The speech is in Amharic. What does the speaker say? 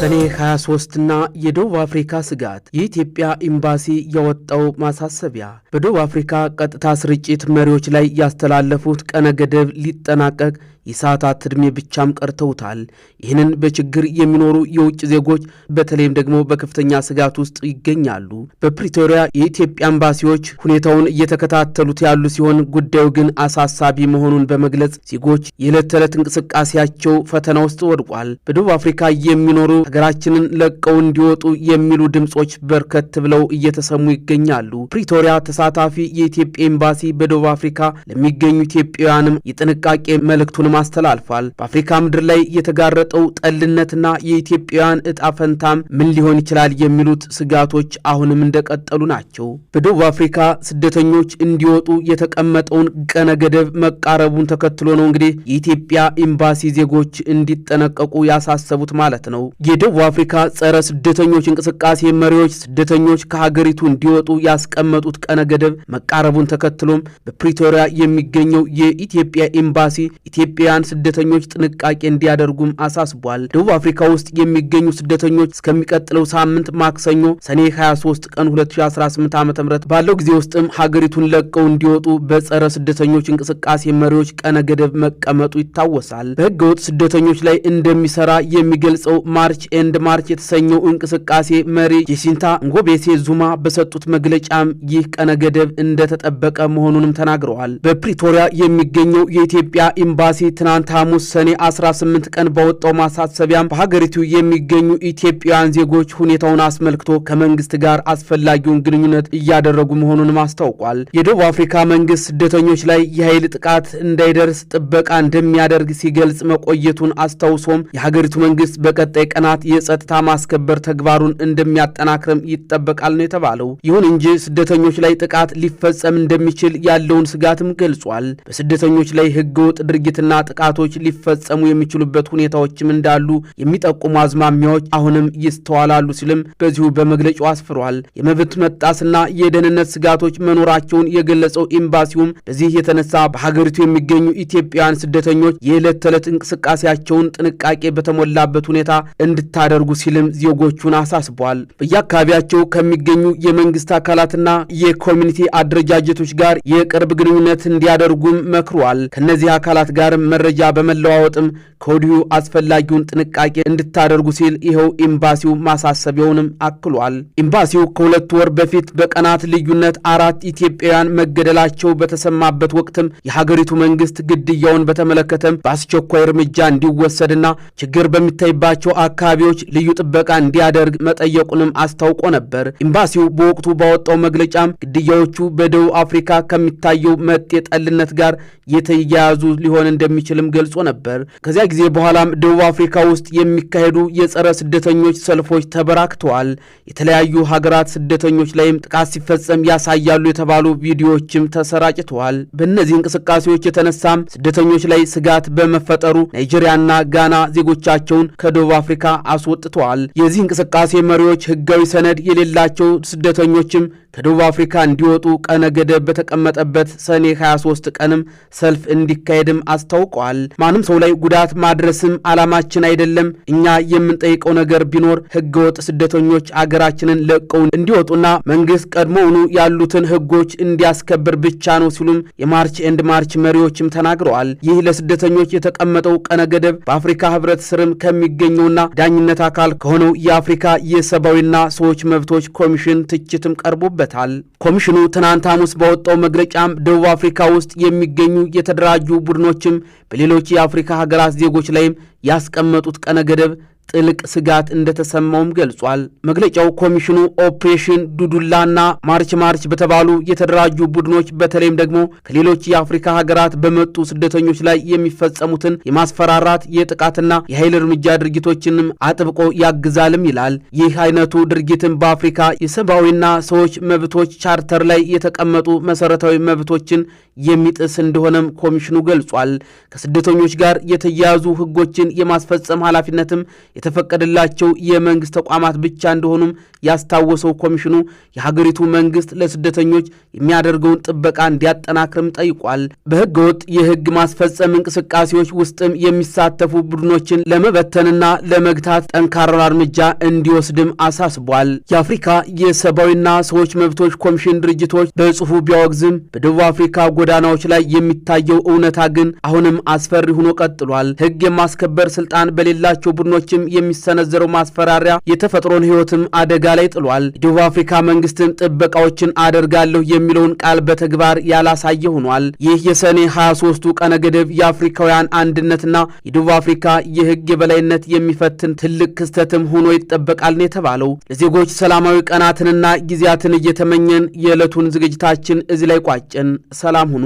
ሰኔ 23 እና የደቡብ አፍሪካ ስጋት የኢትዮጵያ ኤምባሲ ያወጣው ማሳሰቢያ በደቡብ አፍሪካ ቀጥታ ስርጭት መሪዎች ላይ ያስተላለፉት ቀነ ገደብ ሊጠናቀቅ የሰዓታት ዕድሜ ብቻም ቀርተውታል። ይህንን በችግር የሚኖሩ የውጭ ዜጎች በተለይም ደግሞ በከፍተኛ ስጋት ውስጥ ይገኛሉ። በፕሪቶሪያ የኢትዮጵያ ኤምባሲዎች ሁኔታውን እየተከታተሉት ያሉ ሲሆን ጉዳዩ ግን አሳሳቢ መሆኑን በመግለጽ ዜጎች የዕለት ተዕለት እንቅስቃሴያቸው ፈተና ውስጥ ወድቋል። በደቡብ አፍሪካ የሚኖሩ ሀገራችንን ለቀው እንዲወጡ የሚሉ ድምጾች በርከት ብለው እየተሰሙ ይገኛሉ። ፕሪቶሪያ ተሳታፊ የኢትዮጵያ ኤምባሲ በደቡብ አፍሪካ ለሚገኙ ኢትዮጵያውያንም የጥንቃቄ መልእክቱን ማስተላልፏል። በአፍሪካ ምድር ላይ የተጋረጠው ጠልነትና የኢትዮጵያውያን እጣ ፈንታም ምን ሊሆን ይችላል የሚሉት ስጋቶች አሁንም እንደቀጠሉ ናቸው። በደቡብ አፍሪካ ስደተኞች እንዲወጡ የተቀመጠውን ቀነ ገደብ መቃረቡን ተከትሎ ነው እንግዲህ የኢትዮጵያ ኤምባሲ ዜጎች እንዲጠነቀቁ ያሳሰቡት ማለት ነው። የደቡብ አፍሪካ ጸረ ስደተኞች እንቅስቃሴ መሪዎች ስደተኞች ከሀገሪቱ እንዲወጡ ያስቀመጡት ቀነ ገደብ መቃረቡን ተከትሎም በፕሪቶሪያ የሚገኘው የኢትዮጵያ ኤምባሲ ኢትዮጵያን ስደተኞች ጥንቃቄ እንዲያደርጉም አሳስቧል። ደቡብ አፍሪካ ውስጥ የሚገኙ ስደተኞች እስከሚቀጥለው ሳምንት ማክሰኞ ሰኔ 23 ቀን 2018 ዓ.ም ባለው ጊዜ ውስጥም ሀገሪቱን ለቀው እንዲወጡ በጸረ ስደተኞች እንቅስቃሴ መሪዎች ቀነ ገደብ መቀመጡ ይታወሳል። በህገወጥ ስደተኞች ላይ እንደሚሰራ የሚገልጸው ማርች ኤንድ ማርች የተሰኘው እንቅስቃሴ መሪ ጄሲንታ ንጎቤሴ ዙማ በሰጡት መግለጫም ይህ ቀነ ገደብ እንደተጠበቀ መሆኑንም ተናግረዋል። በፕሪቶሪያ የሚገኘው የኢትዮጵያ ኤምባሲ ትናንት ሐሙስ ሰኔ 18 ቀን ባወጣው ማሳሰቢያም በሀገሪቱ የሚገኙ ኢትዮጵያውያን ዜጎች ሁኔታውን አስመልክቶ ከመንግስት ጋር አስፈላጊውን ግንኙነት እያደረጉ መሆኑንም አስታውቋል። የደቡብ አፍሪካ መንግስት ስደተኞች ላይ የኃይል ጥቃት እንዳይደርስ ጥበቃ እንደሚያደርግ ሲገልጽ መቆየቱን አስታውሶም የሀገሪቱ መንግስት በቀጣይ ቀናት የጸጥታ ማስከበር ተግባሩን እንደሚያጠናክርም ይጠበቃል ነው የተባለው። ይሁን እንጂ ስደተኞች ላይ ጥቃት ሊፈጸም እንደሚችል ያለውን ስጋትም ገልጿል። በስደተኞች ላይ ህገወጥ ድርጊትና ጥቃቶች ሊፈጸሙ የሚችሉበት ሁኔታዎችም እንዳሉ የሚጠቁሙ አዝማሚያዎች አሁንም ይስተዋላሉ ሲልም በዚሁ በመግለጫው አስፍሯል። የመብት መጣስና የደህንነት ስጋቶች መኖራቸውን የገለጸው ኤምባሲውም በዚህ የተነሳ በሀገሪቱ የሚገኙ ኢትዮጵያውያን ስደተኞች የዕለት ተዕለት እንቅስቃሴያቸውን ጥንቃቄ በተሞላበት ሁኔታ እንድታደርጉ ሲልም ዜጎቹን አሳስቧል። በየአካባቢያቸው ከሚገኙ የመንግስት አካላትና የኮሚኒቲ አደረጃጀቶች ጋር የቅርብ ግንኙነት እንዲያደርጉም መክሯል። ከነዚህ አካላት ጋር መረጃ በመለዋወጥም ከወዲሁ አስፈላጊውን ጥንቃቄ እንድታደርጉ ሲል ይኸው ኤምባሲው ማሳሰቢያውንም አክሏል። ኤምባሲው ከሁለት ወር በፊት በቀናት ልዩነት 4 ኢትዮጵያውያን መገደላቸው በተሰማበት ወቅትም የሀገሪቱ መንግስት ግድያውን በተመለከተም በአስቸኳይ እርምጃ እንዲወሰድና ችግር በሚታይባቸው አካባቢዎች ልዩ ጥበቃ እንዲያደርግ መጠየቁንም አስታውቆ ነበር። ኤምባሲው በወቅቱ ባወጣው መግለጫም ግድያዎቹ በደቡብ አፍሪካ ከሚታየው መጤ ጠልነት ጋር የተያያዙ ሊሆን እንደሚችልም ገልጾ ነበር። ከዚያ ጊዜ በኋላም ደቡብ አፍሪካ ውስጥ የሚካሄዱ የጸረ ስደተኞች ሰልፎች ተበራክተዋል። የተለያዩ ሀገራት ስደተኞች ላይም ጥቃት ሲፈጸም ያሳያሉ የተባሉ ቪዲዮዎችም ተሰራጭተዋል። በእነዚህ እንቅስቃሴዎች የተነሳም ስደተኞች ላይ ስጋት በመፈጠሩ ናይጄሪያና ጋና ዜጎቻቸውን ከደቡብ አፍሪካ አስወጥተዋል። የዚህ እንቅስቃሴ መሪዎች ህጋዊ ሰነድ የሌላቸው ስደተኞችም ከደቡብ አፍሪካ እንዲወጡ ቀነ ገደብ በተቀመጠበት ሰኔ 23 ቀንም ሰልፍ እንዲካሄድም አስታውቀዋል። ማንም ሰው ላይ ጉዳት ማድረስም ዓላማችን አይደለም። እኛ የምንጠይቀው ነገር ቢኖር ህገወጥ ስደተኞች አገራችንን ለቀው እንዲወጡና መንግስት ቀድሞውኑ ያሉትን ህጎች እንዲያስከብር ብቻ ነው ሲሉም የማርች ኤንድ ማርች መሪዎችም ተናግረዋል። ይህ ለስደተኞች የተቀመጠው ቀነ ገደብ በአፍሪካ ህብረት ስርም ከሚገኘውና ዳኝነት አካል ከሆነው የአፍሪካ የሰብአዊና ሰዎች መብቶች ኮሚሽን ትችትም ቀርቦበታል። ኮሚሽኑ ትናንት ሐሙስ ባወጣው መግለጫም ደቡብ አፍሪካ ውስጥ የሚገኙ የተደራጁ ቡድኖችም በሌሎች የአፍሪካ ሀገራት ዜጎች ላይም ያስቀመጡት ቀነ ገደብ ጥልቅ ስጋት እንደተሰማውም ገልጿል። መግለጫው ኮሚሽኑ ኦፕሬሽን ዱዱላና ማርች በተባሉ የተደራጁ ቡድኖች በተለይም ደግሞ ከሌሎች የአፍሪካ ሀገራት በመጡ ስደተኞች ላይ የሚፈጸሙትን የማስፈራራት የጥቃትና የኃይል እርምጃ ድርጊቶችንም አጥብቆ ያግዛልም ይላል። ይህ አይነቱ ድርጊትም በአፍሪካ የሰብአዊና ሰዎች መብቶች ቻርተር ላይ የተቀመጡ መሰረታዊ መብቶችን የሚጥስ እንደሆነም ኮሚሽኑ ገልጿል። ከስደተኞች ጋር የተያያዙ ህጎችን የማስፈጸም ኃላፊነትም የተፈቀደላቸው የመንግስት ተቋማት ብቻ እንደሆኑም ያስታወሰው ኮሚሽኑ የሀገሪቱ መንግስት ለስደተኞች የሚያደርገውን ጥበቃ እንዲያጠናክርም ጠይቋል። በህገወጥ የህግ ማስፈጸም እንቅስቃሴዎች ውስጥም የሚሳተፉ ቡድኖችን ለመበተንና ለመግታት ጠንካራ እርምጃ እንዲወስድም አሳስቧል። የአፍሪካ የሰብአዊና ሰዎች መብቶች ኮሚሽን ድርጅቶች በጽሑፉ ቢያወግዝም በደቡብ አፍሪካ ጎዳናዎች ላይ የሚታየው እውነታ ግን አሁንም አስፈሪ ሆኖ ቀጥሏል። ህግ የማስከበር ስልጣን በሌላቸው ቡድኖችም የሚሰነዘረው ማስፈራሪያ የተፈጥሮን ህይወትም አደጋ ላይ ጥሏል። የደቡብ አፍሪካ መንግስትም ጥበቃዎችን አደርጋለሁ የሚለውን ቃል በተግባር ያላሳየ ሆኗል። ይህ የሰኔ 23ቱ ቀነ ገደብ የአፍሪካውያን አንድነትና የደቡብ አፍሪካ የህግ የበላይነት የሚፈትን ትልቅ ክስተትም ሆኖ ይጠበቃል ነው የተባለው። ለዜጎች ሰላማዊ ቀናትንና ጊዜያትን እየተመኘን የዕለቱን ዝግጅታችን እዚህ ላይ ቋጭን። ሰላም ሁኑ።